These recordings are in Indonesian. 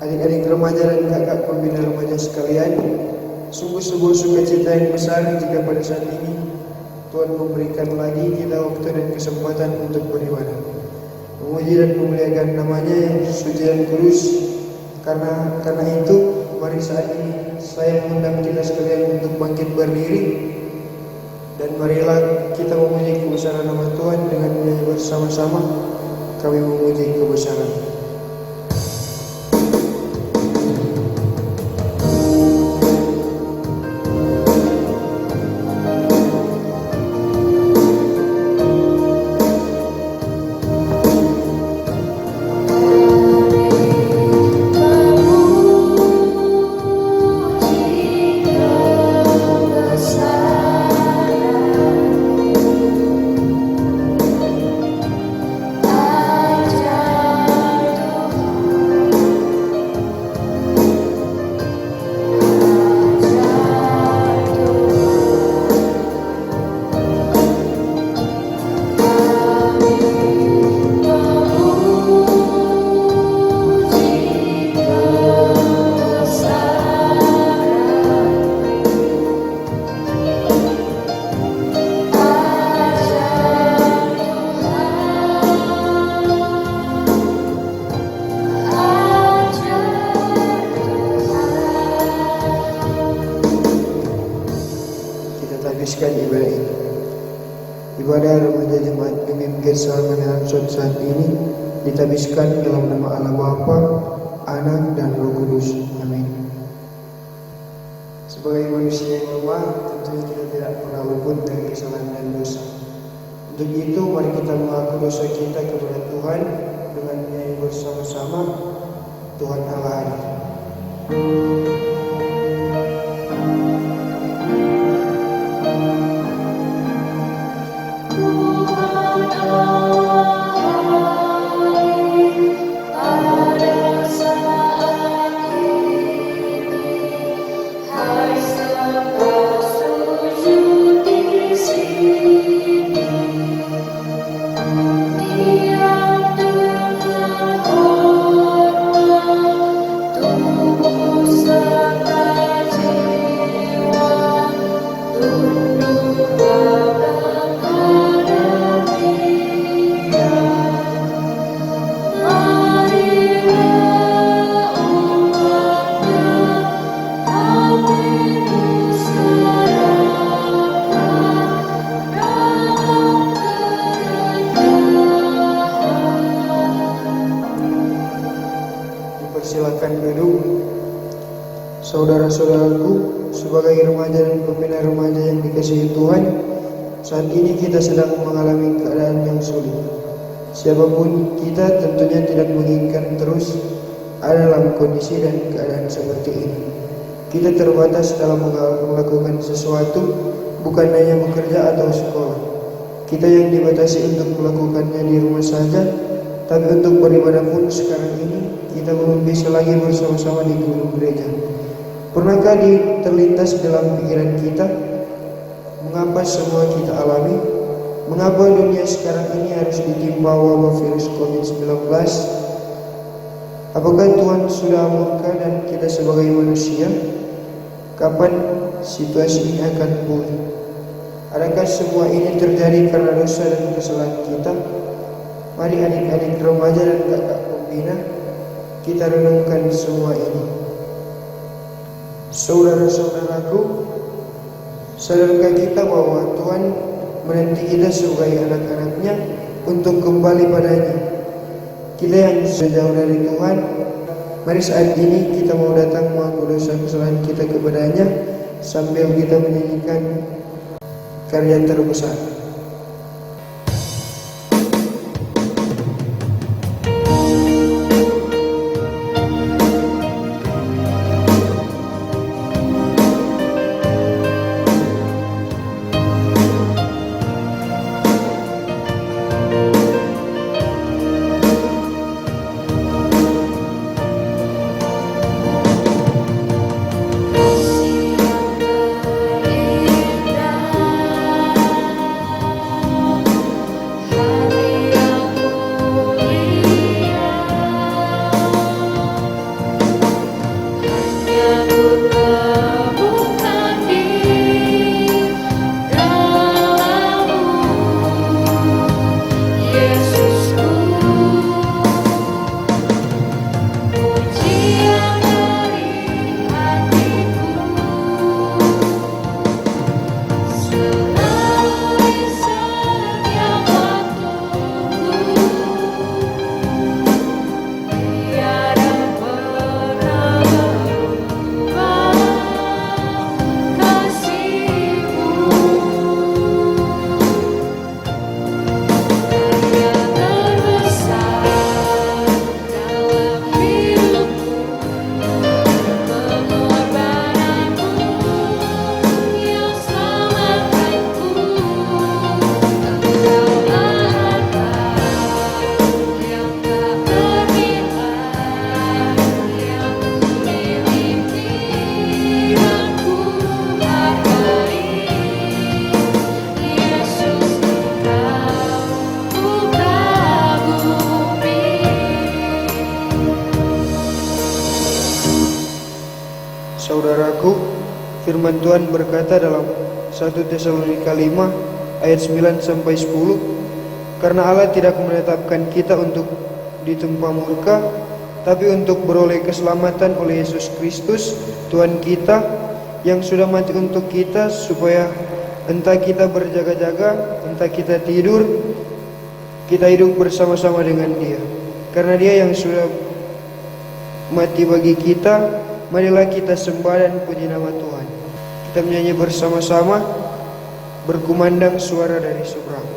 adik-adik remaja dan kakak pembina remaja sekalian, sungguh sebuah sukacita yang besar jika pada saat ini Tuhan memberikan lagi kita waktu dan kesempatan untuk beribadah, memuji dan memuliakan namanya yang suci dan kudus. Karena itu, mari saat ini saya mengundang kita sekalian untuk bangkit berdiri, dan marilah kita memuji kebesaran nama Tuhan dengan menyanyi bersama-sama. Kami memuji kebesaran. Habiskan ibadah ini. Ibadah remaja jemaat GMIM Gersal Ansor saat ini ditabiskan dalam nama Allah Bapa, Anak dan Roh Kudus. Amin. Sebagai manusia yang lemah, tentunya kita tidak pernah luput dari kesalahan dan dosa. Untuk itu, mari kita mengaku dosa kita kepada Tuhan dengan menyanyi bersama-sama Tuhan Allah hadir. Silakan duduk. Saudara-saudaraku, sebagai remaja dan pembina remaja yang dikasihi Tuhan, saat ini kita sedang mengalami keadaan yang sulit. Siapapun kita tentunya tidak menginginkan terus ada dalam kondisi dan keadaan seperti ini. Kita terbatas dalam melakukan sesuatu, bukan hanya bekerja atau sekolah. Kita yang dibatasi untuk melakukannya di rumah saja, tapi untuk beribadah pun sekarang ini kita belum bisa lagi bersama-sama di gedung gereja. Pernahkah terlintas dalam pikiran kita, mengapa semua kita alami? Mengapa dunia sekarang ini harus ditimpa wabah virus COVID-19? Apakah Tuhan sudah murka dan kita sebagai manusia? Kapan situasi ini akan pulih? Adakah semua ini terjadi karena dosa dan kesalahan kita? Mari adik-adik remaja dan kakak pembina, kita renungkan semua ini. Saudara-saudaraku, sadarkah kita bahwa Tuhan menanti kita sebagai anak-anaknya untuk kembali padanya? Kita yang sejauh dari Tuhan, mari saat ini kita mau datang mengaku dosa kesalahan kita kepadanya sambil kita menyanyikan karya terbesar. Firman Tuhan berkata dalam 1 Tesalonika 5 ayat 9 sampai 10, karena Allah tidak menetapkan kita untuk ditimpa murka, tapi untuk beroleh keselamatan oleh Yesus Kristus Tuhan kita, yang sudah mati untuk kita, supaya entah kita berjaga-jaga, entah kita tidur, kita hidup bersama-sama dengan Dia. Karena Dia yang sudah mati bagi kita, marilah kita sembah dan puji nama Tuhan. Kita menyanyi bersama-sama, berkumandang suara dari seberang.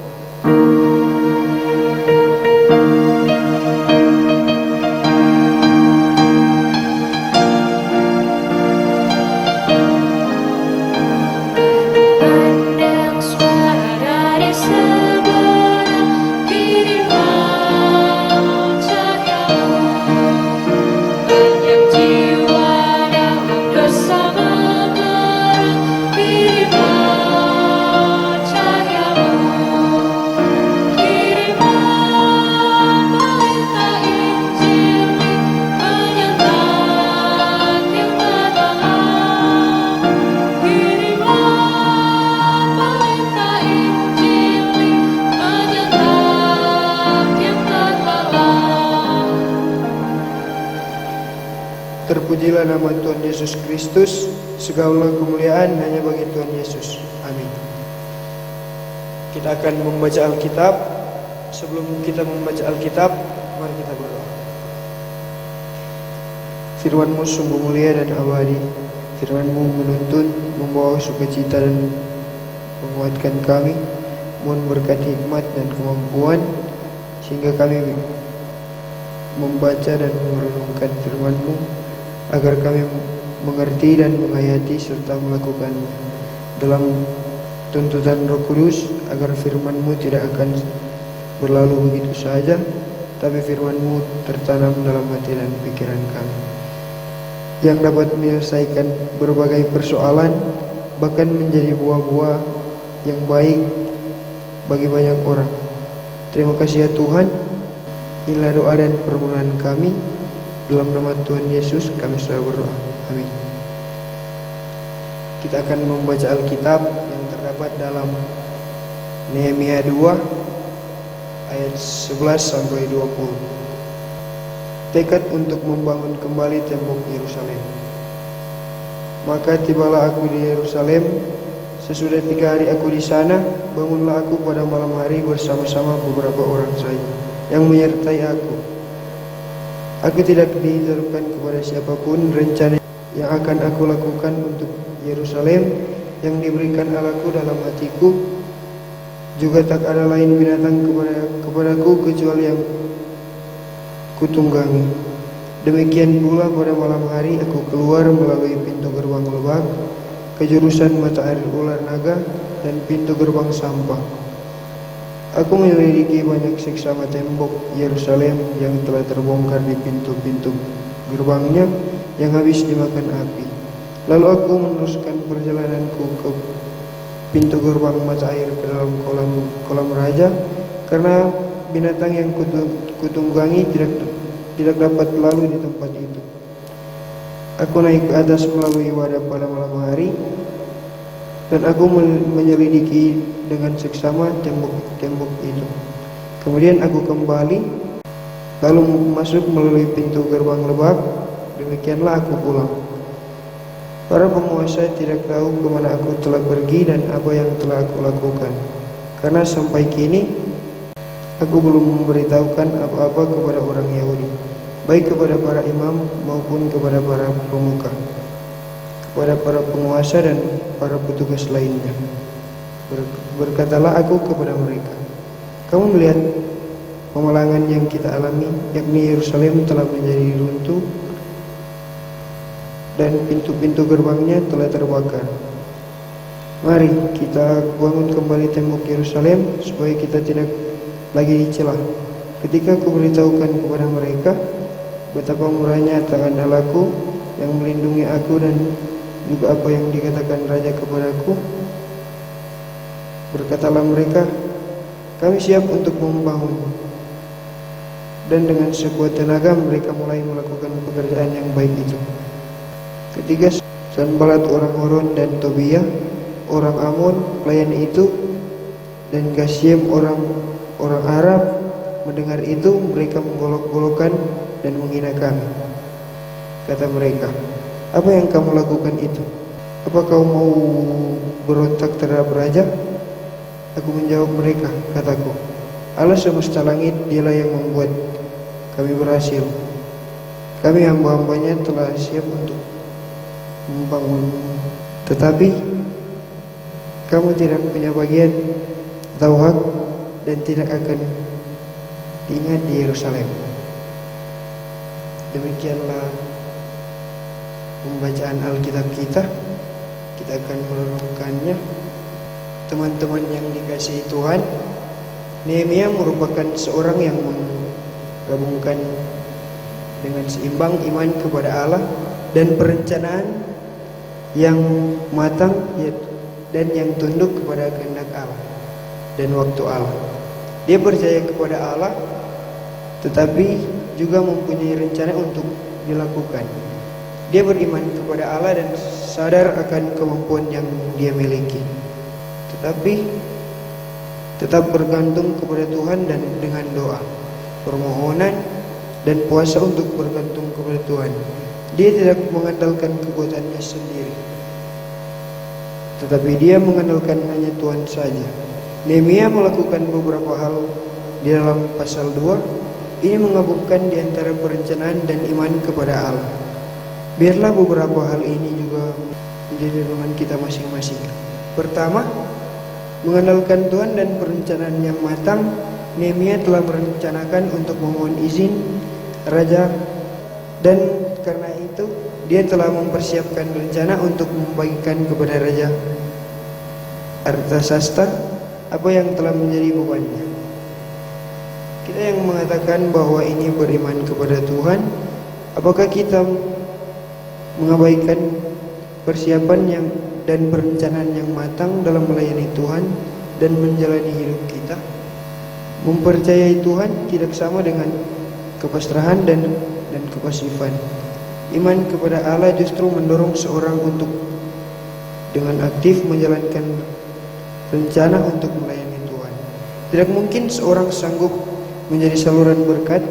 Terpujilah nama Tuhan Yesus Kristus, segala kemuliaan hanya bagi Tuhan Yesus. Amin. Kita akan membaca Alkitab. Sebelum kita membaca Alkitab, mari kita berdoa. Firman-Mu sungguh mulia dan abadi. Firman-Mu menuntun, membawa sukacita dan menguatkan kami. Mohon berkat hikmat dan kemampuan, sehingga kami membaca dan merenungkan firman-Mu, agar kami mengerti dan menghayati serta melakukannya dalam tuntutan Roh Kudus, agar firman-Mu tidak akan berlalu begitu saja, tapi firman-Mu tertanam dalam hati dan pikiran kami, yang dapat menyelesaikan berbagai persoalan, bahkan menjadi buah-buah yang baik bagi banyak orang. Terima kasih ya Tuhan. Inilah doa dan permohonan kami. Dalam nama Tuhan Yesus kami sudah berdoa. Amin. Kita akan membaca Alkitab yang terdapat dalam Nehemia 2 ayat 11 sampai 20. Tekad untuk membangun kembali tembok Yerusalem. Maka tibalah aku di Yerusalem. Sesudah 3 hari aku di sana, bangunlah aku pada malam hari bersama-sama beberapa orang saja yang menyertai aku. Aku tidak ditaruhkan kepada siapapun rencana yang akan aku lakukan untuk Yerusalem yang diberikan Allahku dalam hatiku. Juga tak ada lain binatang kepadaku kecuali yang kutunggangi. Demikian pula pada malam hari aku keluar melalui pintu gerbang lebak ke jurusan mata air ular naga dan pintu gerbang sampah. Aku menyelidiki banyak seksama tembok Yerusalem yang telah terbongkar di pintu-pintu gerbangnya yang habis dimakan api. Lalu aku meneruskan perjalananku ke pintu gerbang mata air ke dalam kolam raja, karena binatang yang kutunggangi tidak dapat lalu di tempat itu. Aku naik ke atas melalui wadah pada malam hari, dan aku menyelidiki dengan seksama tembok itu. Kemudian aku kembali, lalu masuk melalui pintu gerbang lebak. Demikianlah aku pulang. Para penguasa tidak tahu kemana aku telah pergi dan apa yang telah aku lakukan, karena sampai kini aku belum memberitahukan apa-apa kepada orang Yahudi, baik kepada para imam maupun kepada para pemuka, kepada para penguasa dan para petugas lainnya. Berkatalah aku kepada mereka, kamu melihat pemalangan yang kita alami, yakni Yerusalem telah menjadi runtuh dan pintu-pintu gerbangnya telah terbakar. Mari kita bangun kembali tembok Yerusalem supaya kita tidak lagi dicela. Ketika aku beritahukan kepada mereka betapa murahnya tangan Allahku yang melindungi aku dan juga apa yang dikatakan raja kepadaku, berkatalah mereka, kami siap untuk membangun. Dan dengan sekuat tenaga mereka mulai melakukan pekerjaan yang baik itu. Ketika Sanbalat orang Horon dan Tobia orang Amon pelayan itu, dan Gasyem orang Arab mendengar itu, mereka menggolok-golokkan dan menghina kami. Kata mereka, apa yang kamu lakukan itu? Apa kau mau berontak terhadap raja? Aku menjawab mereka, kataku, Allah semesta langit, dialah yang membuat kami berhasil. Kami hamba-hambanya telah siap untuk membangun, tetapi kamu tidak punya bagian atau hak dan tidak akan diingat di Yerusalem. Demikianlah pembacaan Alkitab kita. Kita akan merenungkannya. Teman-teman yang dikasihi Tuhan, Nehemia merupakan seorang yang menggabungkan dengan seimbang iman kepada Allah dan perencanaan yang matang dan yang tunduk kepada kehendak Allah dan waktu Allah. Dia percaya kepada Allah, tetapi juga mempunyai rencana untuk dilakukan. Dia beriman kepada Allah dan sadar akan kemampuan yang dia miliki, tetapi tetap bergantung kepada Tuhan dan dengan doa, permohonan, dan puasa untuk bergantung kepada Tuhan. Dia tidak mengandalkan kekuatannya sendiri, tetapi dia mengandalkan hanya Tuhan saja. Nehemia melakukan beberapa hal di dalam pasal 2. Ini menggabungkan di antara perencanaan dan iman kepada Allah. Biarlah beberapa hal ini juga menjadi renungan kita masing-masing. Pertama, mengandalkan Tuhan dan perencanaan yang matang. Nehemia telah merencanakan untuk memohon izin raja, dan karena itu dia telah mempersiapkan rencana untuk membagikan kepada Raja Artasasta apa yang telah menjadi bebannya. Kita yang mengatakan bahwa ini beriman kepada Tuhan, apakah kita mengabaikan persiapan dan perencanaan yang matang dalam melayani Tuhan dan menjalani hidup kita? Mempercayai Tuhan tidak sama dengan kepasrahan dan kepasifan. Iman kepada Allah justru mendorong seorang untuk dengan aktif menjalankan rencana untuk melayani Tuhan. Tidak mungkin seorang sanggup menjadi saluran berkat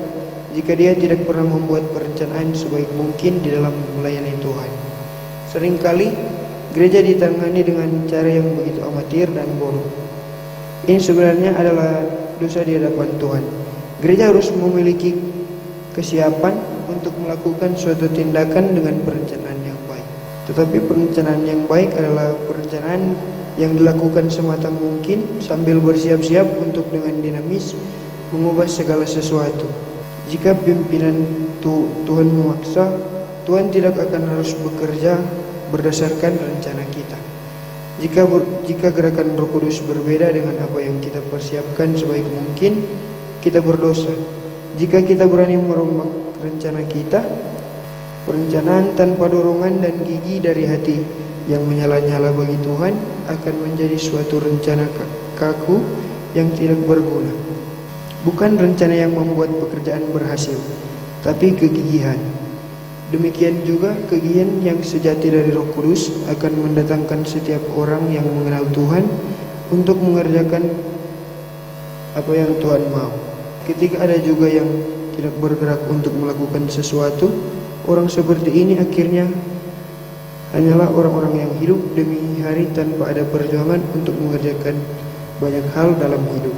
jika dia tidak pernah membuat perencanaan sebaik mungkin di dalam melayani Tuhan. Seringkali gereja ditangani dengan cara yang begitu amatir dan bodoh. Ini sebenarnya adalah dosa di hadapan Tuhan. Gereja harus memiliki kesiapan untuk melakukan suatu tindakan dengan perencanaan yang baik. Tetapi perencanaan yang baik adalah perencanaan yang dilakukan sematang mungkin sambil bersiap-siap untuk dengan dinamis mengubah segala sesuatu. Jika pimpinan Tuhan memaksa, Tuhan tidak akan harus bekerja berdasarkan rencana kita. Jika gerakan Roh Kudus berbeda dengan apa yang kita persiapkan sebaik mungkin, kita berdosa. Jika kita berani merombak rencana kita, perencanaan tanpa dorongan dan gigi dari hati yang menyala-nyala bagi Tuhan akan menjadi suatu rencana kaku yang tidak berguna. Bukan rencana yang membuat pekerjaan berhasil, tapi kegigihan. Demikian juga kegigihan yang sejati dari Roh Kudus akan mendatangkan setiap orang yang mengenal Tuhan untuk mengerjakan apa yang Tuhan mau. Ketika ada juga yang tidak bergerak untuk melakukan sesuatu, orang seperti ini akhirnya hanyalah orang-orang yang hidup demi hari tanpa ada perjuangan untuk mengerjakan banyak hal dalam hidup.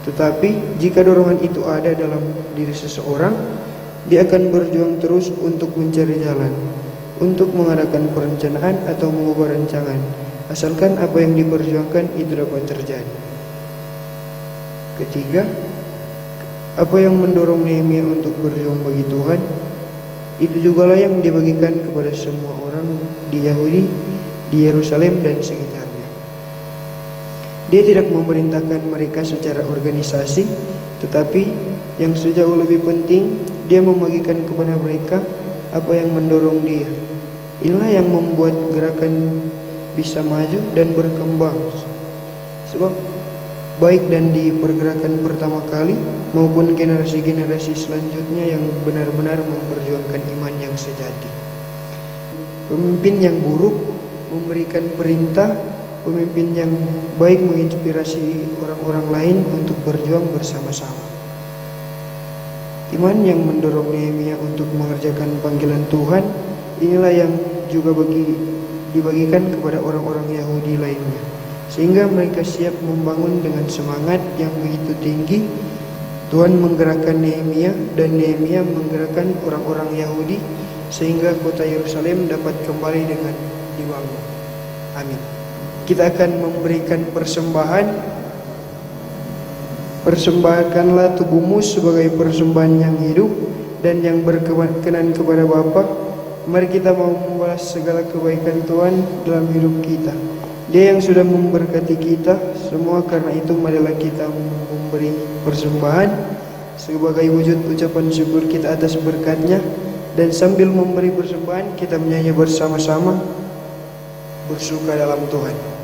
Tetapi jika dorongan itu ada dalam diri seseorang, dia akan berjuang terus untuk mencari jalan, untuk mengadakan perencanaan atau mengubah rancangan, asalkan apa yang diperjuangkan itu dapat terjadi. Ketiga, apa yang mendorong Nehemia untuk berjuang bagi Tuhan, itu jugalah yang dibagikan kepada semua orang di Yahudi, di Yerusalem dan sekitarnya. Dia tidak memerintahkan mereka secara organisasi, tetapi yang sejauh lebih penting, dia membagikan kepada mereka apa yang mendorong dia. Inilah yang membuat gerakan bisa maju dan berkembang. Sebab baik dan di pergerakan pertama kali maupun generasi-generasi selanjutnya yang benar-benar memperjuangkan iman yang sejati. Pemimpin yang buruk memberikan perintah, pemimpin yang baik menginspirasi orang-orang lain untuk berjuang bersama-sama. Iman yang mendorong Nehemia untuk mengerjakan panggilan Tuhan, inilah yang juga dibagikan kepada orang-orang Yahudi lainnya, sehingga mereka siap membangun dengan semangat yang begitu tinggi. Tuhan menggerakkan Nehemia dan Nehemia menggerakkan orang-orang Yahudi sehingga kota Yerusalem dapat kembali dengan dibangun. Amin. Kita akan memberikan persembahan. Persembahkanlah tubuhmu sebagai persembahan yang hidup dan yang berkenan kepada Bapa. Mari kita mau membalas segala kebaikan Tuhan dalam hidup kita. Dia yang sudah memberkati kita semua, karena itu marilah kita memberi persembahan sebagai wujud ucapan syukur kita atas berkat-Nya. Dan sambil memberi persembahan, kita menyanyi bersama-sama bersuka dalam Tuhan.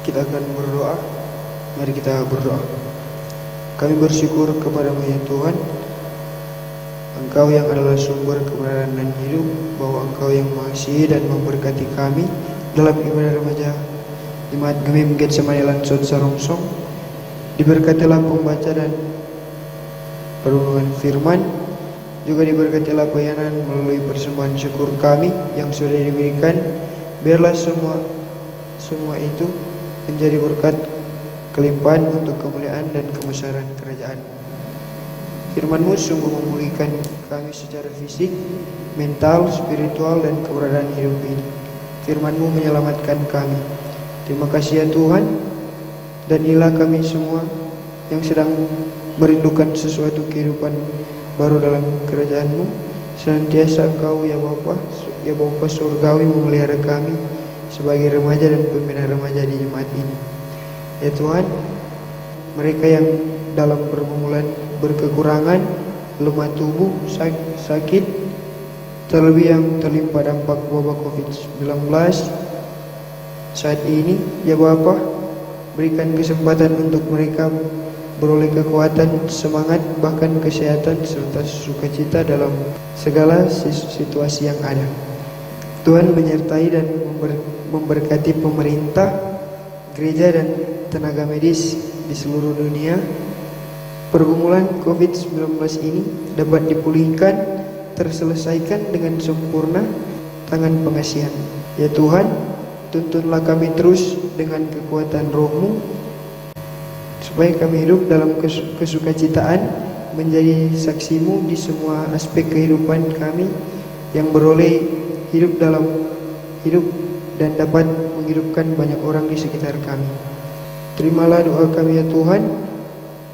Kita akan berdoa. Mari kita berdoa. Kami bersyukur kepadamu ya Tuhan, Engkau yang adalah sumber kebenaran dan hidup, bahwa Engkau yang mengasihi dan memberkati kami dalam ibadah remaja Jemaat Gemim Getsemani Lansot Sarongsong. Diberkatilah pembaca dan perenungan firman, juga diberkatilah pelayanan melalui persembahan syukur kami yang sudah diberikan. Biarlah semua itu menjadi berkat kelimpahan untuk kemuliaan dan kebesaran kerajaan. Firman-Mu sungguh memulihkan kami secara fisik, mental, spiritual, dan keberadaan hidup ini. Firman-Mu menyelamatkan kami. Terima kasih ya Tuhan. Dan inilah kami semua yang sedang merindukan sesuatu kehidupan baru dalam kerajaan-Mu. Senantiasa Engkau ya Bapa surgawi memelihara kami sebagai remaja dan pembina remaja di jemaat ini. Ya Tuhan, mereka yang dalam pergumulan berkekurangan, lemah tubuh, sakit, terlebih yang terlimpa dampak wabah COVID-19 saat ini, ya Bapa, berikan kesempatan untuk mereka beroleh kekuatan, semangat, bahkan kesehatan serta sukacita dalam segala situasi yang ada. Tuhan menyertai dan memberkati pemerintah, gereja dan tenaga medis di seluruh dunia. Pergumulan COVID-19 ini dapat dipulihkan, terselesaikan dengan sempurna tangan pengasihan. Ya Tuhan, tuntunlah kami terus dengan kekuatan Roh-Mu, supaya kami hidup dalam kesukacitaan, menjadi saksi-Mu di semua aspek kehidupan kami, yang beroleh hidup dan dapat menghidupkan banyak orang di sekitar kami. Terimalah doa kami ya Tuhan,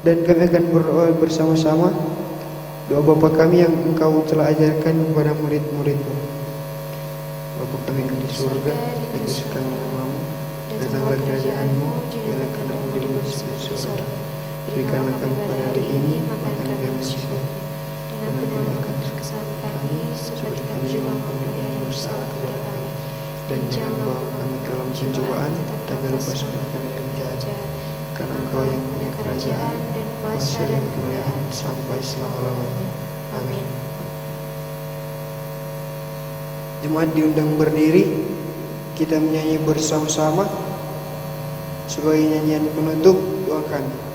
dan kami akan berdoa bersama-sama doa Bapa kami yang Engkau telah ajarkan kepada murid-murid-Mu. Bapa kami yang di surga, dikuduskan namamu, datanglah kerajaan-Mu, biarlah kehendak-Mu di bumi seperti di surga. Berikanlah kami pada hari ini makan kami siang, dan ampunilah kesalahan kami seperti kami juga mengampuni yang bersalah kepada kami, dan jangan bawa kami ke dalam pencobaan, tapi lepaskan kami dari jahat. Karena Engkau yang punya kerajaan, kuasa dan kemuliaan sampai selama-lamanya. Amin. Jemaat diundang berdiri, kita menyanyi bersama-sama sebagai nyanyian penutup doa kami.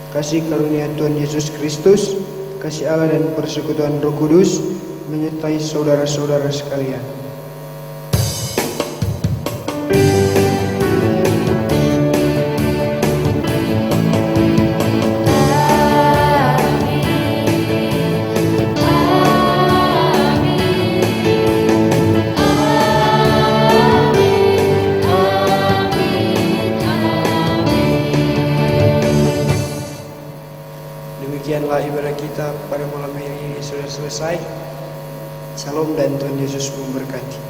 Kasih karunia Tuhan Yesus Kristus, kasih Allah dan persekutuan Roh Kudus menyertai saudara-saudara sekalian. Demikianlah ibadah kita pada malam hari ini sudah selesai. Shalom dan Tuhan Yesus memberkati.